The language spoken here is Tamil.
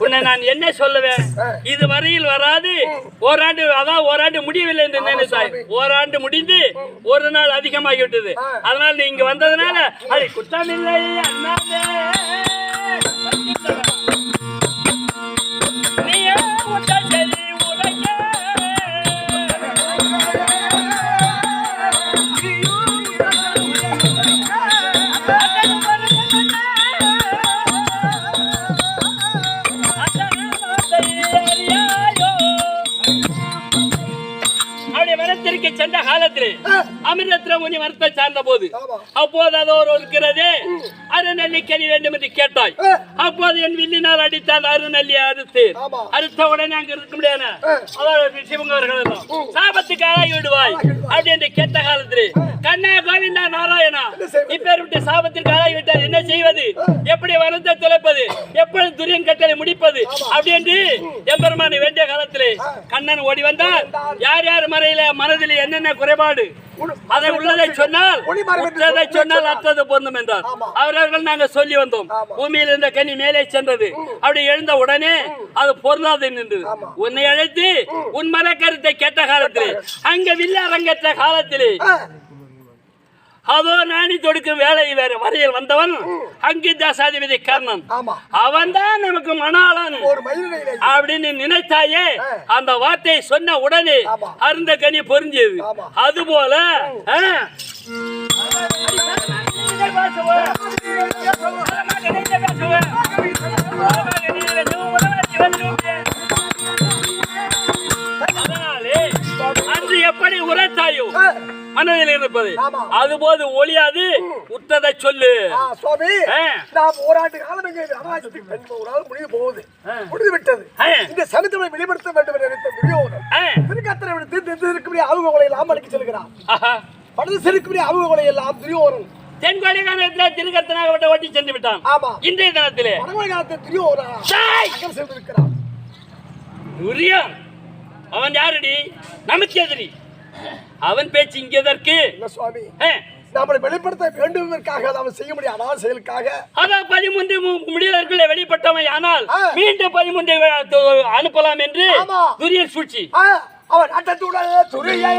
உன்னை நான் என்ன சொல்லுவேன்? இது வரையில் வராது. ஓராண்டு முடியவில்லை என்று நினைத்தாய். ஓராண்டு முடிந்து ஒரு நாள் அதிகமாகிவிட்டது. அதனால் நீ இங்க வந்ததுனால அது குற்றமில்லை அண்ணாவே. நீயே உட்ட சரி உரைக்க சென்ற காலத்தில் அமிர்தத்திரம் உனி மரத்தை சார்ந்த போது அப்போது அதோ இருக்கிறதே அருநெல்லிக்கனி வேண்டும் என்று கேட்டாய். அப்போது என் வில்லினால் அடித்தால் அருநெல்லியை அறுத்த உடனே அங்க இருக்க முடியாது. சிவங்கவர்கள் சாபத்துக்கு ஆளாகி விடுவாய் அப்படி என்று கேட்ட காலத்தில் கண்ணா கோவிந்தா நாராயணா இப்பேற்பட்ட சாபத்திற்கு ஆளாகி விட்டால் என்ன செய்வது? எப்படி வரத்தை தொலைப்பது? எப்பொழுது துரியன் கட்டளை முடிப்பது? அப்படி என்று எம்பெருமானை வேண்டிய காலத்திலே கண்ணன் ஓடி வந்தால் யார் யார் மனதில் என்னென்ன குறைபாடு அதை உள்ளதை சொன்னால் அற்றது பொருந்தும் என்றார். அவர்கள் நாங்கள் சொல்லி வந்தோம். பூமியில் இருந்த கனி மேலே சென்றது. அப்படி எழுந்த உடனே அது பொருளாது நின்றது. உன்னை அழைத்து உன் மன கருத்தை கேட்ட காலத்திலே அங்க வில்ல அரங்கேற்ற காலத்திலே அதோ நாணி தொடுக்கும் வேலை வேற வரையில் வந்தவன் அங்கிதாசாதிபதி கர்ணன். அவன் தான் நமக்கு மணாளன் அப்படின்னு நினைத்தாயே அந்த வார்த்தையை சொன்ன உடனே அருந்த கனி பொருந்தியது. அதுபோல அதனாலே அன்று எப்படி உரைத்தாயோ மனதில் இருப்பது அதுபோது ஒளியாது உத்ததை சொல்லு. ஓராண்டு காலம் முடிவு போகுது, முடிந்து விட்டது. இந்த சமுத்திரம் வெளிப்படுத்த வேண்டும் என்று நினைத்த துரியோதனன் திருக்கத்தரை விடுத்து இருக்கக்கூடிய ஆவுகளை எல்லாம் அழைக்க செல்கிறான். படுத்து செலுக்கக்கூடிய ஆவுகளை எல்லாம் துரியோதனன் தென்கோடி காலத்தில் திருக்கத்தனாக ஓட்டி சென்று விட்டான். இன்றைய தினத்திலே துரியோதனன் சென்றிருக்கிறான். துரியோன் அவன் யாரடி? நமக்கு எதிரி. அவன் பேச்சு இங்க எதற்கு? சுவாமி நம்மளை வெளிப்படுத்த வேண்டுவதற்காக அவன் செய்ய முடியும் அனால் செயலுக்காக அதான் 13 முடியலர்களை வெளிப்பட்டவன். ஆனால் மீண்டும் 13 அனுப்பலாம் என்று துரியன் சூழ்ச்சி. அவன் அட்டத்துடன் துரிய